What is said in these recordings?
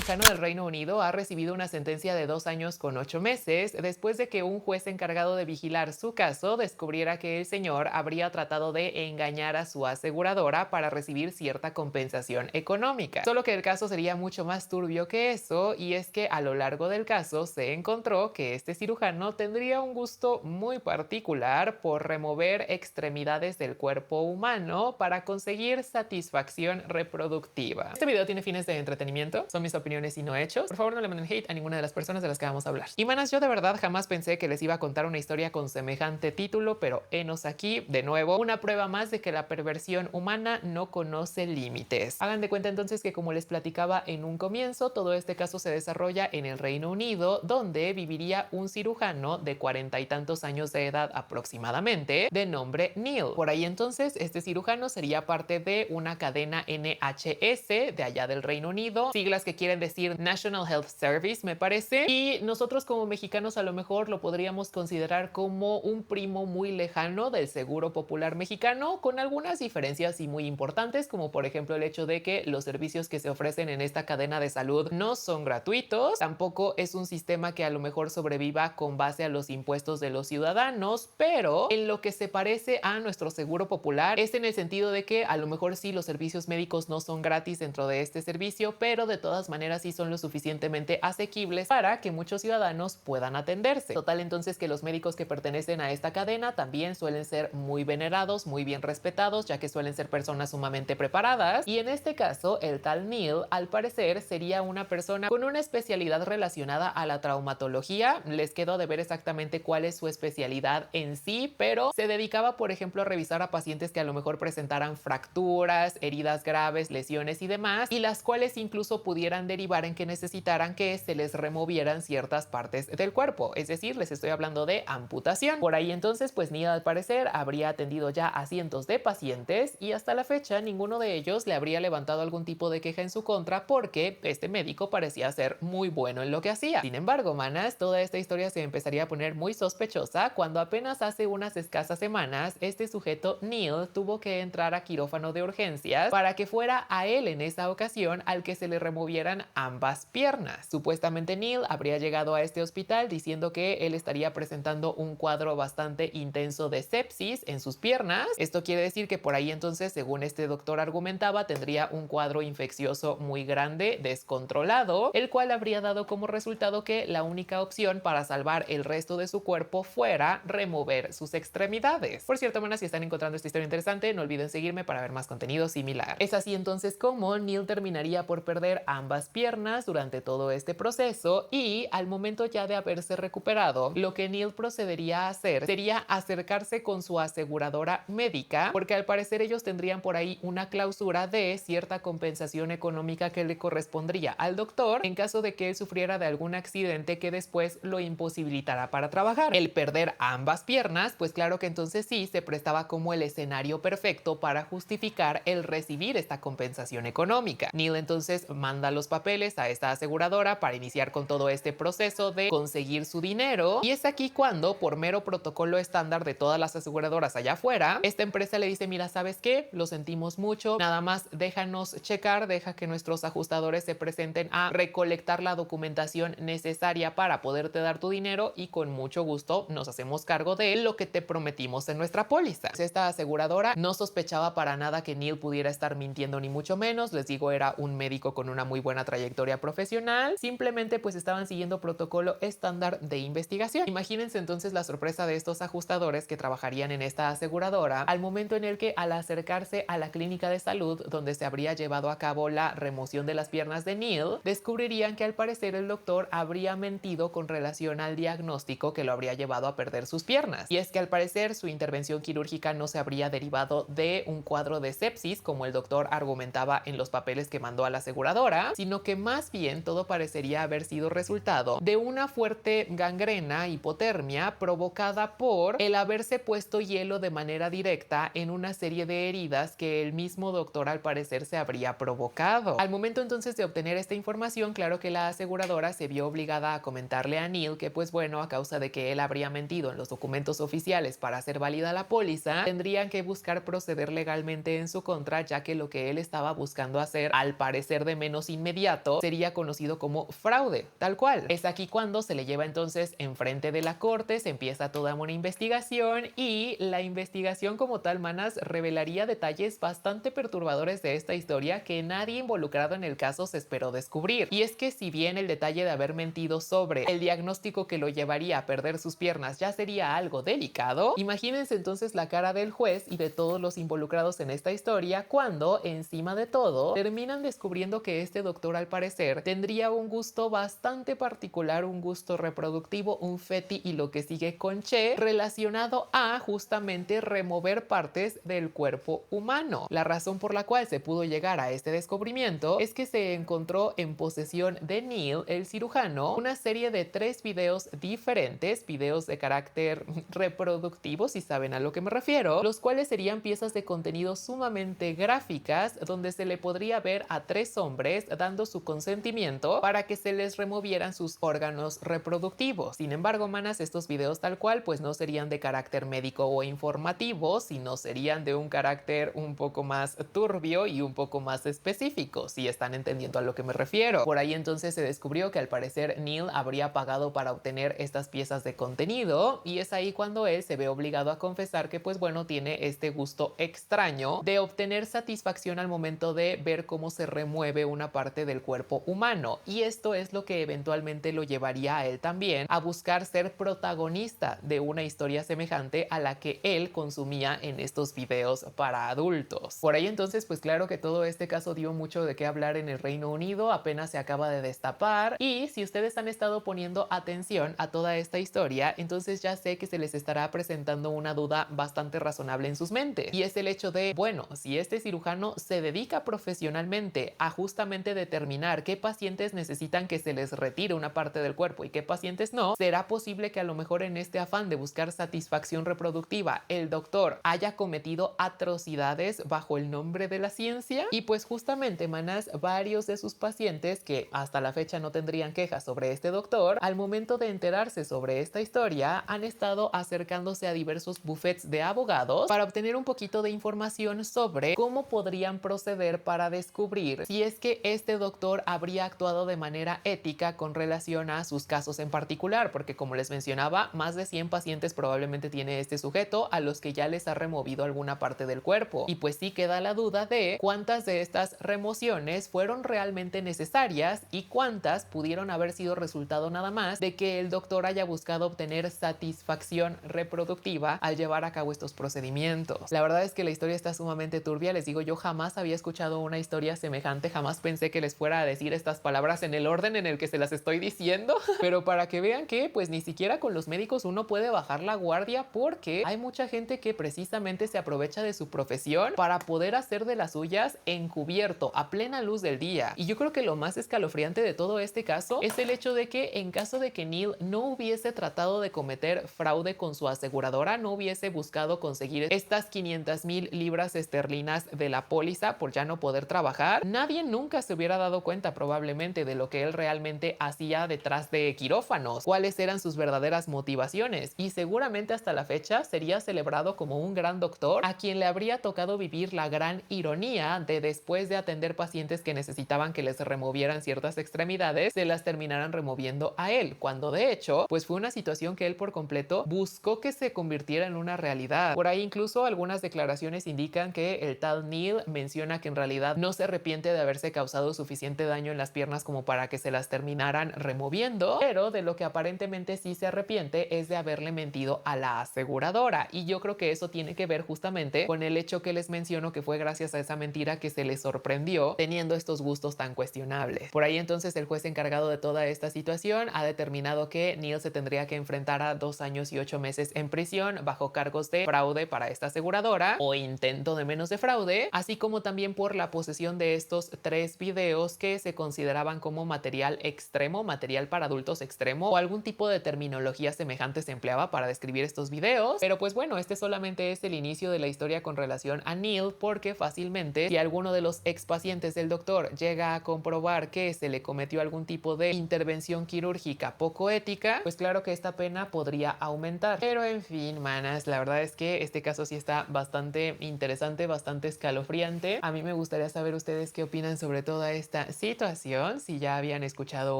cirujano del Reino Unido ha recibido una sentencia de 2 años con 8 meses después de que un juez encargado de vigilar su caso descubriera que el señor habría tratado de engañar a su aseguradora para recibir cierta compensación económica. Solo que el caso sería mucho más turbio que eso, y es que a lo largo del caso se encontró que este cirujano tendría un gusto muy particular por remover extremidades del cuerpo humano para conseguir satisfacción reproductiva. Este video tiene fines de entretenimiento, son mis opiniones y no hechos. Por favor, no le manden hate a ninguna de las personas de las que vamos a hablar. Y manas, yo de verdad jamás pensé que les iba a contar una historia con semejante título, pero henos aquí, de nuevo, una prueba más de que la perversión humana no conoce límites. Hagan de cuenta entonces que, como les platicaba en un comienzo, todo este caso se desarrolla en el Reino Unido, donde viviría un cirujano de 40 y tantos años de edad aproximadamente, de nombre Neil. Por ahí entonces, este cirujano sería parte de una cadena NHS de allá del Reino Unido, siglas que quieren decir National Health Service, me parece, y nosotros como mexicanos a lo mejor lo podríamos considerar como un primo muy lejano del Seguro Popular mexicano, con algunas diferencias y muy importantes, como por ejemplo el hecho de que los servicios que se ofrecen en esta cadena de salud no son gratuitos, tampoco es un sistema que a lo mejor sobreviva con base a los impuestos de los ciudadanos, pero en lo que se parece a nuestro Seguro Popular es en el sentido de que a lo mejor sí los servicios médicos no son gratis dentro de este servicio, pero de todas maneras sí son lo suficientemente asequibles para que muchos ciudadanos puedan atenderse. Total entonces que los médicos que pertenecen a esta cadena también suelen ser muy venerados, muy bien respetados, ya que suelen ser personas sumamente preparadas, y en este caso el tal Neil al parecer sería una persona con una especialidad relacionada a la traumatología. Les quedó de ver exactamente cuál es su especialidad en sí, pero se dedicaba por ejemplo a revisar a pacientes que a lo mejor presentaran fracturas, heridas graves, lesiones y demás, y las cuales incluso pudieran derivar en que necesitaran que se les removieran ciertas partes del cuerpo, es decir, les estoy hablando de amputación. Por ahí entonces pues Neil al parecer habría atendido ya a cientos de pacientes, y hasta la fecha ninguno de ellos le habría levantado algún tipo de queja en su contra, porque este médico parecía ser muy bueno en lo que hacía. Sin embargo, manas, toda esta historia se empezaría a poner muy sospechosa cuando apenas hace unas escasas semanas este sujeto Neil tuvo que entrar a quirófano de urgencias para que fuera a él en esa ocasión al que se le removieran ambas piernas. Supuestamente Neil habría llegado a este hospital diciendo que él estaría presentando un cuadro bastante intenso de sepsis en sus piernas. Esto quiere decir que por ahí entonces, según este doctor argumentaba, tendría un cuadro infeccioso muy grande, descontrolado, el cual habría dado como resultado que la única opción para salvar el resto de su cuerpo fuera remover sus extremidades. Por cierto, manas, si están encontrando esta historia interesante, no olviden seguirme para ver más contenido similar. Es así entonces como Neil terminaría por perder ambas piernas durante todo este proceso, y al momento ya de haberse recuperado, lo que Neil procedería a hacer sería acercarse con su aseguradora médica, porque al parecer ellos tendrían por ahí una cláusula de cierta compensación económica que le correspondría al doctor en caso de que él sufriera de algún accidente que después lo imposibilitara para trabajar. El perder ambas piernas, pues claro que entonces sí se prestaba como el escenario perfecto para justificar el recibir esta compensación económica. Neil entonces manda los papeles a esta aseguradora para iniciar con todo este proceso de conseguir su dinero, y es aquí cuando, por mero protocolo estándar de todas las aseguradoras allá afuera, esta empresa le dice: mira, ¿sabes qué? Lo sentimos mucho, nada más déjanos checar, deja que nuestros ajustadores se presenten a recolectar la documentación necesaria para poderte dar tu dinero, y con mucho gusto nos hacemos cargo de lo que te prometimos en nuestra póliza. Esta aseguradora no sospechaba para nada que Neil pudiera estar mintiendo, ni mucho menos. Les digo, era un médico con una muy buena trayectoria profesional, simplemente pues estaban siguiendo protocolo estándar de investigación. Imagínense entonces la sorpresa de estos ajustadores que trabajarían en esta aseguradora al momento en el que, al acercarse a la clínica de salud donde se habría llevado a cabo la remoción de las piernas de Neil, descubrirían que al parecer el doctor habría mentido con relación al diagnóstico que lo habría llevado a perder sus piernas. Y es que al parecer su intervención quirúrgica no se habría derivado de un cuadro de sepsis, como el doctor argumentaba en los papeles que mandó a la aseguradora, sino que más bien todo parecería haber sido resultado de una fuerte gangrena, hipotermia, provocada por el haberse puesto hielo de manera directa en una serie de heridas que el mismo doctor al parecer se habría provocado. Al momento entonces de obtener esta información, claro que la aseguradora se vio obligada a comentarle a Neil que pues bueno, a causa de que él habría mentido en los documentos oficiales para hacer válida la póliza, tendrían que buscar proceder legalmente en su contra, ya que lo que él estaba buscando hacer, al parecer de menos inmediato, inmediato sería conocido como fraude, tal cual. Es aquí cuando se le lleva entonces enfrente de la corte, se empieza toda una investigación y la investigación como tal, manas, revelaría detalles bastante perturbadores de esta historia que nadie involucrado en el caso se esperó descubrir. Y es que si bien el detalle de haber mentido sobre el diagnóstico que lo llevaría a perder sus piernas ya sería algo delicado, imagínense entonces la cara del juez y de todos los involucrados en esta historia cuando, encima de todo, terminan descubriendo que este doctor al parecer tendría un gusto bastante particular, un gusto reproductivo, un feti y lo que sigue con che, relacionado a justamente remover partes del cuerpo humano. La razón por la cual se pudo llegar a este descubrimiento es que se encontró en posesión de Neil, el cirujano, una serie de 3 videos diferentes, videos de carácter reproductivo, si saben a lo que me refiero, los cuales serían piezas de contenido sumamente gráficas donde se le podría ver a 3 hombres dando su consentimiento para que se les removieran sus órganos reproductivos. Sin embargo, manas, estos videos tal cual pues no serían de carácter médico o informativo, sino serían de un carácter un poco más turbio y un poco más específico, si están entendiendo a lo que me refiero. Por ahí entonces se descubrió que al parecer Neil habría pagado para obtener estas piezas de contenido y es ahí cuando él se ve obligado a confesar que pues bueno, tiene este gusto extraño de obtener satisfacción al momento de ver cómo se remueve una parte del cuerpo humano, y esto es lo que eventualmente lo llevaría a él también a buscar ser protagonista de una historia semejante a la que él consumía en estos videos para adultos. Por ahí entonces pues claro que todo este caso dio mucho de qué hablar en el Reino Unido, apenas se acaba de destapar, y si ustedes han estado poniendo atención a toda esta historia, entonces ya sé que se les estará presentando una duda bastante razonable en sus mentes, y es el hecho de, bueno, si este cirujano se dedica profesionalmente a justamente determinar qué pacientes necesitan que se les retire una parte del cuerpo y qué pacientes no, ¿será posible que a lo mejor en este afán de buscar satisfacción reproductiva el doctor haya cometido atrocidades bajo el nombre de la ciencia? Y pues justamente, manas, varios de sus pacientes que hasta la fecha no tendrían quejas sobre este doctor, al momento de enterarse sobre esta historia, han estado acercándose a diversos bufetes de abogados para obtener un poquito de información sobre cómo podrían proceder para descubrir si es que este doctor habría actuado de manera ética con relación a sus casos en particular, porque como les mencionaba, más de 100 pacientes probablemente tiene este sujeto a los que ya les ha removido alguna parte del cuerpo, y pues sí queda la duda de cuántas de estas remociones fueron realmente necesarias y cuántas pudieron haber sido resultado nada más de que el doctor haya buscado obtener satisfacción reproductiva al llevar a cabo estos procedimientos. La verdad es que la historia está sumamente turbia, les digo, yo jamás había escuchado una historia semejante, jamás pensé que les fuera a decir estas palabras en el orden en el que se las estoy diciendo, pero para que vean que pues ni siquiera con los médicos uno puede bajar la guardia, porque hay mucha gente que precisamente se aprovecha de su profesión para poder hacer de las suyas encubierto, a plena luz del día. Y yo creo que lo más escalofriante de todo este caso es el hecho de que en caso de que Neil no hubiese tratado de cometer fraude con su aseguradora, no hubiese buscado conseguir estas 500,000 libras esterlinas de la póliza por ya no poder trabajar, nadie nunca se hubiera dado cuenta probablemente de lo que él realmente hacía detrás de quirófanos, cuáles eran sus verdaderas motivaciones, y seguramente hasta la fecha sería celebrado como un gran doctor a quien le habría tocado vivir la gran ironía de, después de atender pacientes que necesitaban que les removieran ciertas extremidades, se las terminaran removiendo a él, cuando de hecho pues fue una situación que él por completo buscó que se convirtiera en una realidad. Por ahí incluso algunas declaraciones indican que el tal Neil menciona que en realidad no se arrepiente de haberse causado suficiente daño en las piernas como para que se las terminaran removiendo, pero de lo que aparentemente sí se arrepiente es de haberle mentido a la aseguradora, y yo creo que eso tiene que ver justamente con el hecho que les menciono, que fue gracias a esa mentira que se le sorprendió teniendo estos gustos tan cuestionables. Por ahí entonces el juez encargado de toda esta situación ha determinado que Neil se tendría que enfrentar a 2 años y 8 meses en prisión bajo cargos de fraude para esta aseguradora o intento de menos de fraude, así como también por la posesión de estos 3 videos que se consideraban como material extremo, material para adultos extremo, o algún tipo de terminología semejante se empleaba para describir estos videos. Pero pues bueno, este solamente es el inicio de la historia con relación a Neil, porque fácilmente si alguno de los ex pacientes del doctor llega a comprobar que se le cometió algún tipo de intervención quirúrgica poco ética, pues claro que esta pena podría aumentar. Pero en fin, manas, la verdad es que este caso sí está bastante interesante, bastante escalofriante. A mí me gustaría saber ustedes qué opinan sobre toda esta esta situación, si ya habían escuchado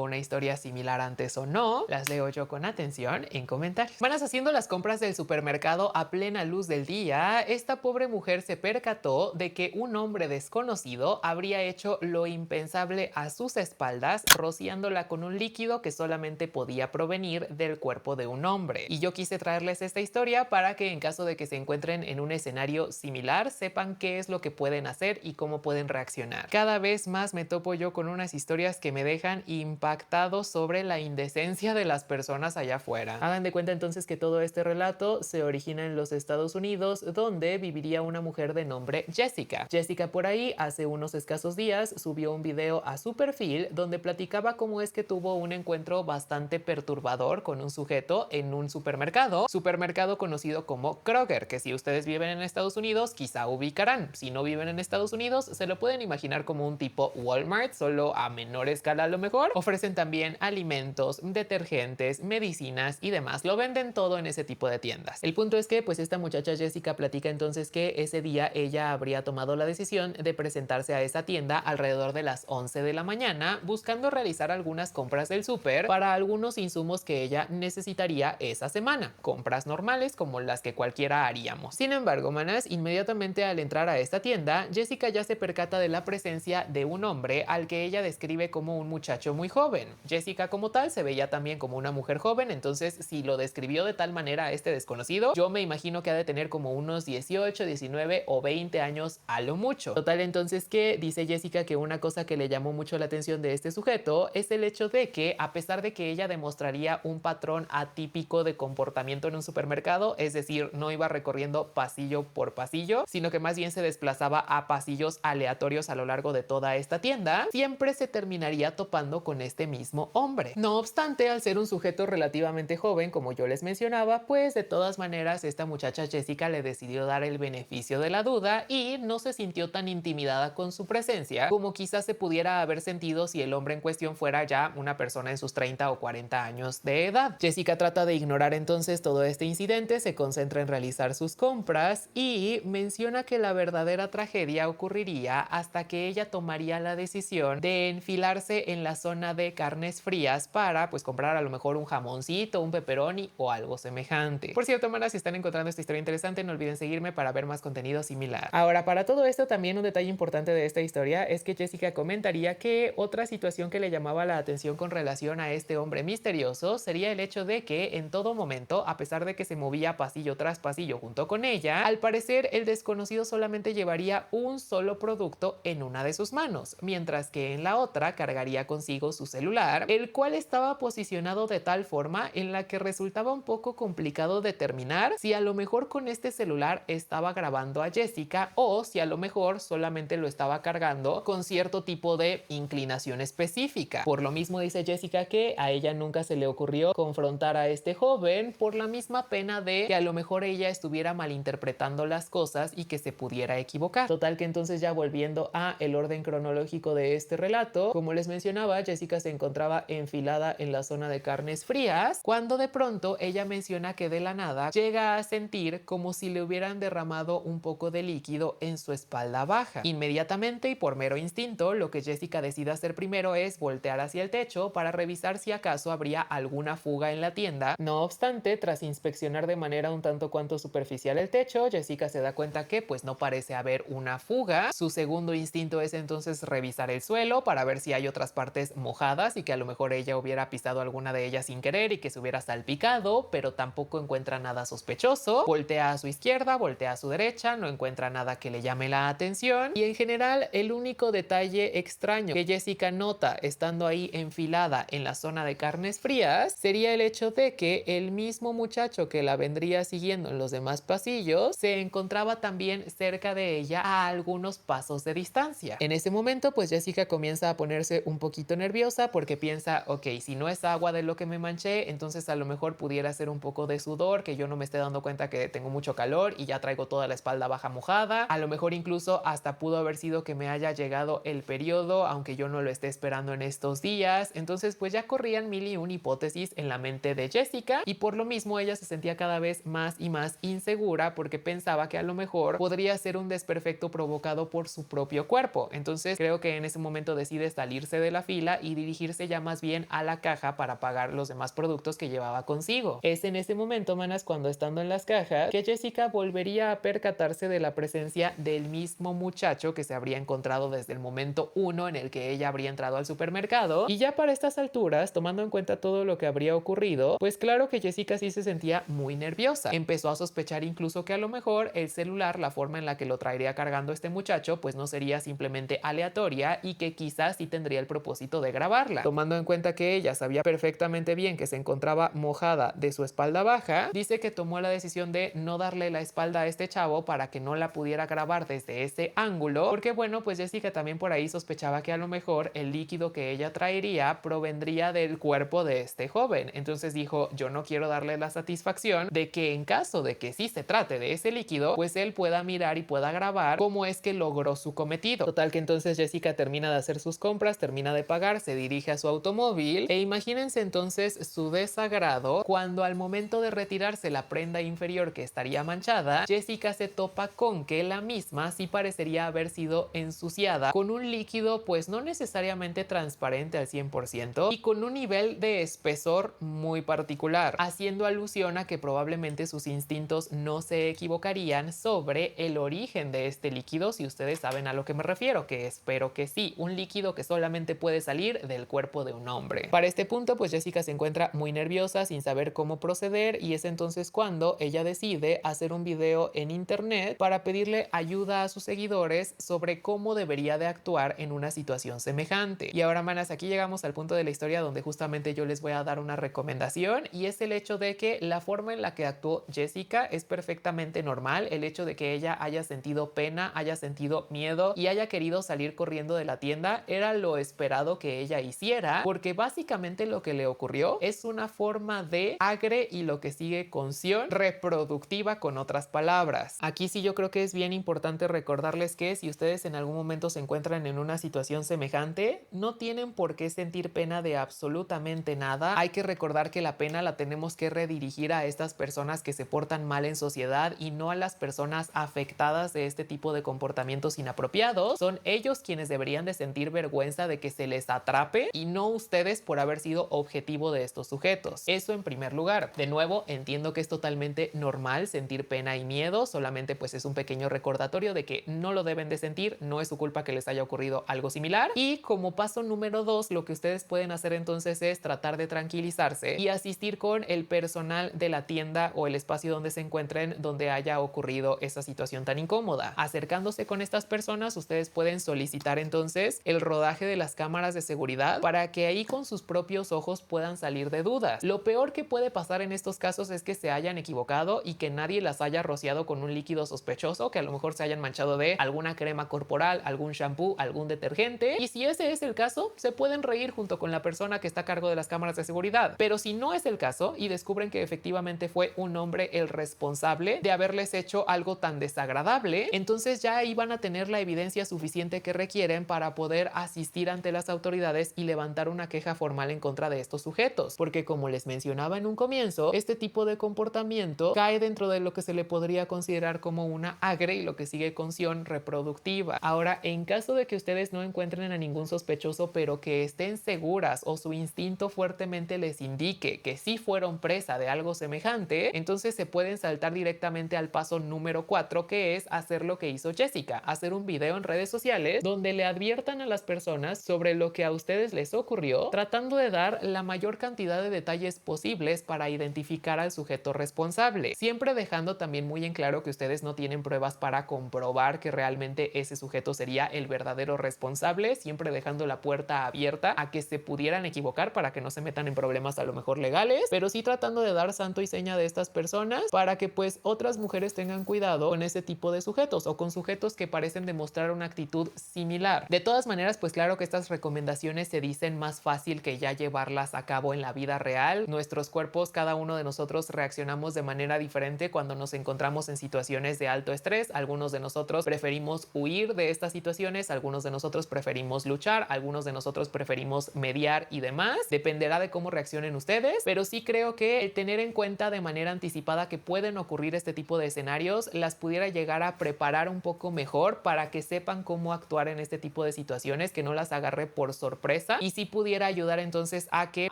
una historia similar antes o no. Las leo yo con atención en comentarios. Manas, haciendo las compras del supermercado a plena luz del día, esta pobre mujer se percató de que un hombre desconocido habría hecho lo impensable a sus espaldas, rociándola con un líquido que solamente podía provenir del cuerpo de un hombre. Y yo quise traerles esta historia para que en caso de que se encuentren en un escenario similar, sepan qué es lo que pueden hacer y cómo pueden reaccionar. Cada vez más me topo yo con unas historias que me dejan impactado sobre la indecencia de las personas allá afuera. Hagan de cuenta entonces que todo este relato se origina en los Estados Unidos, donde viviría una mujer de nombre Jessica. Jessica por ahí hace unos escasos días subió un video a su perfil donde platicaba cómo es que tuvo un encuentro bastante perturbador con un sujeto en un supermercado conocido como Kroger, que si ustedes viven en Estados Unidos quizá ubicarán. Si no viven en Estados Unidos, se lo pueden imaginar como un tipo Walmart, solo a menor escala a lo mejor. Ofrecen también alimentos, detergentes, medicinas y demás. Lo venden todo en ese tipo de tiendas. El punto es que pues esta muchacha Jessica platica entonces que ese día ella habría tomado la decisión de presentarse a esa tienda alrededor de las 11 de la mañana, buscando realizar algunas compras del súper para algunos insumos que ella necesitaría esa semana. Compras normales como las que cualquiera haríamos. Sin embargo, manas, inmediatamente al entrar a esta tienda, Jessica ya se percata de la presencia de un hombre al que ella describe como un muchacho muy joven. Jessica como tal se veía también como una mujer joven, entonces si lo describió de tal manera a este desconocido, yo me imagino que ha de tener como unos 18, 19 o 20 años a lo mucho. Total, entonces que dice Jessica que una cosa que le llamó mucho la atención de este sujeto es el hecho de que, a pesar de que ella demostraría un patrón atípico de comportamiento en un supermercado, es decir, no iba recorriendo pasillo por pasillo, sino que más bien se desplazaba a pasillos aleatorios a lo largo de toda esta tienda, siempre se terminaría topando con este mismo hombre. No obstante, al ser un sujeto relativamente joven, como yo les mencionaba, pues de todas maneras esta muchacha Jessica le decidió dar el beneficio de la duda y no se sintió tan intimidada con su presencia como quizás se pudiera haber sentido si el hombre en cuestión fuera ya una persona en sus 30 o 40 años de edad. Jessica trata de ignorar entonces todo este incidente, se concentra en realizar sus compras y menciona que la verdadera tragedia ocurriría hasta que ella tomaría la decisión de enfilarse en la zona de carnes frías para pues comprar a lo mejor un jamoncito, un pepperoni o algo semejante. Por cierto, manas, si están encontrando esta historia interesante, no olviden seguirme para ver más contenido similar. Ahora, para todo esto, también un detalle importante de esta historia es que Jessica comentaría que otra situación que le llamaba la atención con relación a este hombre misterioso sería el hecho de que en todo momento, a pesar de que se movía pasillo tras pasillo junto con ella, al parecer el desconocido solamente llevaría un solo producto en una de sus manos, mientras que en la otra cargaría consigo su celular, el cual estaba posicionado de tal forma en la que resultaba un poco complicado determinar si a lo mejor con este celular estaba grabando a Jessica o si a lo mejor solamente lo estaba cargando con cierto tipo de inclinación específica. Por lo mismo dice Jessica que a ella nunca se le ocurrió confrontar a este joven por la misma pena de que a lo mejor ella estuviera malinterpretando las cosas y que se pudiera equivocar. Total, que entonces, ya volviendo a el orden cronológico de este relato, como les mencionaba, Jessica se encontraba enfilada en la zona de carnes frías cuando de pronto ella menciona que de la nada llega a sentir como si le hubieran derramado un poco de líquido en su espalda baja. Inmediatamente y por mero instinto, lo que Jessica decide hacer primero es voltear hacia el techo para revisar si acaso habría alguna fuga en la tienda. No obstante, tras inspeccionar de manera un tanto cuanto superficial el techo, Jessica se da cuenta que pues no parece haber una fuga. Su segundo instinto es entonces revisar el suelo para ver si hay otras partes mojadas y que a lo mejor ella hubiera pisado alguna de ellas sin querer y que se hubiera salpicado, pero tampoco encuentra nada sospechoso. Voltea a su izquierda, voltea a su derecha, no encuentra nada que le llame la atención y en general el único detalle extraño que Jessica nota estando ahí enfilada en la zona de carnes frías sería el hecho de que el mismo muchacho que la vendría siguiendo en los demás pasillos se encontraba también cerca de ella a algunos pasos de distancia. En ese momento pues Jessica comienza a ponerse un poquito nerviosa porque piensa, ok, si no es agua de lo que me manché, entonces a lo mejor pudiera ser un poco de sudor, que yo no me esté dando cuenta que tengo mucho calor y ya traigo toda la espalda baja mojada. A lo mejor incluso hasta pudo haber sido que me haya llegado el periodo, aunque yo no lo esté esperando en estos días. Entonces pues ya corrían mil y un hipótesis en la mente de Jessica y por lo mismo ella se sentía cada vez más y más insegura porque pensaba que a lo mejor podría ser un desperfecto provocado por su propio cuerpo. Entonces creo que en ese momento decide salirse de la fila y dirigirse ya más bien a la caja para pagar los demás productos que llevaba consigo. Es en ese momento, manas, cuando estando en las cajas, que Jessica volvería a percatarse de la presencia del mismo muchacho que se habría encontrado desde el momento 1 en el que ella habría entrado al supermercado. Y ya para estas alturas, tomando en cuenta todo lo que habría ocurrido, pues claro que Jessica sí se sentía muy nerviosa. Empezó a sospechar incluso que a lo mejor el celular, la forma en la que lo traería cargando este muchacho, pues no sería simplemente aleatoria y que quizás sí tendría el propósito de grabarla. Tomando en cuenta que ella sabía perfectamente bien que se encontraba mojada de su espalda baja, dice que tomó la decisión de no darle la espalda a este chavo para que no la pudiera grabar desde ese ángulo, porque bueno, pues Jessica también por ahí sospechaba que a lo mejor el líquido que ella traería provendría del cuerpo de este joven. Entonces dijo, yo no quiero darle la satisfacción de que en caso de que sí se trate de ese líquido, pues él pueda mirar y pueda grabar cómo es que logró su cometido. Total que entonces Jessica termina de hacer sus compras, termina de pagar, se dirige a su automóvil e imagínense entonces su desagrado cuando al momento de retirarse la prenda inferior que estaría manchada, Jessica se topa con que la misma sí parecería haber sido ensuciada con un líquido pues no necesariamente transparente al 100% y con un nivel de espesor muy particular, haciendo alusión a que probablemente sus instintos no se equivocarían sobre el origen de este líquido, si ustedes saben a lo que me refiero, que espero que sí, un líquido que solamente puede salir del cuerpo de un hombre. Para este punto pues Jessica se encuentra muy nerviosa sin saber cómo proceder y es entonces cuando ella decide hacer un video en internet para pedirle ayuda a sus seguidores sobre cómo debería de actuar en una situación semejante. Y ahora, manas, aquí llegamos al punto de la historia donde justamente yo les voy a dar una recomendación y es el hecho de que la forma en la que actuó Jessica es perfectamente normal. El hecho de que ella haya sentido pena, haya sentido miedo y haya querido salir corriendo de la tienda era lo esperado que ella hiciera, porque básicamente lo que le ocurrió es una forma de agre y lo que sigue conción reproductiva, con otras palabras. Aquí sí yo creo que es bien importante recordarles que si ustedes en algún momento se encuentran en una situación semejante, no tienen por qué sentir pena de absolutamente nada. Hay que recordar que la pena la tenemos que redirigir a estas personas que se portan mal en sociedad y no a las personas afectadas de este tipo de comportamientos inapropiados. Son ellos quienes deberían de sentir vergüenza de que se les atrape y no ustedes por haber sido objetivo de estos sujetos. Eso en primer lugar. De nuevo, entiendo que es totalmente normal sentir pena y miedo, solamente pues es un pequeño recordatorio de que no lo deben de sentir, no es su culpa que les haya ocurrido algo similar. Y como paso número 2, lo que ustedes pueden hacer entonces es tratar de tranquilizarse y asistir con el personal de la tienda o el espacio donde se encuentren donde haya ocurrido esa situación tan incómoda. Acercándose con estas personas, ustedes pueden solicitar entonces el rodaje de las cámaras de seguridad para que ahí con sus propios ojos puedan salir de dudas. Lo peor que puede pasar en estos casos es que se hayan equivocado y que nadie las haya rociado con un líquido sospechoso, que a lo mejor se hayan manchado de alguna crema corporal, algún shampoo, algún detergente. Y si ese es el caso, se pueden reír junto con la persona que está a cargo de las cámaras de seguridad. Pero si no es el caso y descubren que efectivamente fue un hombre el responsable de haberles hecho algo tan desagradable, entonces ya ahí van a tener la evidencia suficiente que requieren para poder asistir ante las autoridades y levantar una queja formal en contra de estos sujetos. Porque como les mencionaba en un comienzo, este tipo de comportamiento cae dentro de lo que se le podría considerar como una agre y lo que sigue conción reproductiva. Ahora, en caso de que ustedes no encuentren a ningún sospechoso, pero que estén seguras o su instinto fuertemente les indique que sí fueron presa de algo semejante, entonces se pueden saltar directamente al paso número 4, que es hacer lo que hizo Jessica, hacer un video en redes sociales donde le adviertan a las personas sobre lo que a ustedes les ocurrió, tratando de dar la mayor cantidad de detalles posibles para identificar al sujeto responsable, siempre dejando también muy en claro que ustedes no tienen pruebas para comprobar que realmente ese sujeto sería el verdadero responsable, siempre dejando la puerta abierta a que se pudieran equivocar para que no se metan en problemas a lo mejor legales, pero sí tratando de dar santo y seña de estas personas para que pues otras mujeres tengan cuidado con ese tipo de sujetos o con sujetos que parecen demostrar una actitud similar. De todas maneras, pues claro que estas recomendaciones se dicen más fácil que ya llevarlas a cabo en la vida real. Nuestros cuerpos, cada uno de nosotros reaccionamos de manera diferente cuando nos encontramos en situaciones de alto estrés. Algunos de nosotros preferimos huir de estas situaciones, algunos de nosotros preferimos luchar, algunos de nosotros preferimos mediar y demás. Dependerá de cómo reaccionen ustedes, pero sí creo que el tener en cuenta de manera anticipada que pueden ocurrir este tipo de escenarios las pudiera llegar a preparar un poco mejor para que sepan cómo actuar en este tipo tipo de situaciones, que no las agarre por sorpresa y sí pudiera ayudar entonces a que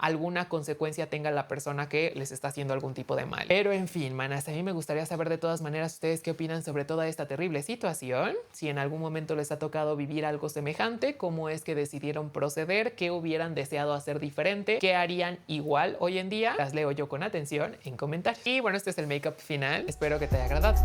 alguna consecuencia tenga la persona que les está haciendo algún tipo de mal. Pero en fin, manas, a mí me gustaría saber de todas maneras ustedes qué opinan sobre toda esta terrible situación, si en algún momento les ha tocado vivir algo semejante, cómo es que decidieron proceder, qué hubieran deseado hacer diferente, qué harían igual hoy en día. Las leo yo con atención en comentarios. Y bueno, este es el make-up final. Espero que te haya agradado.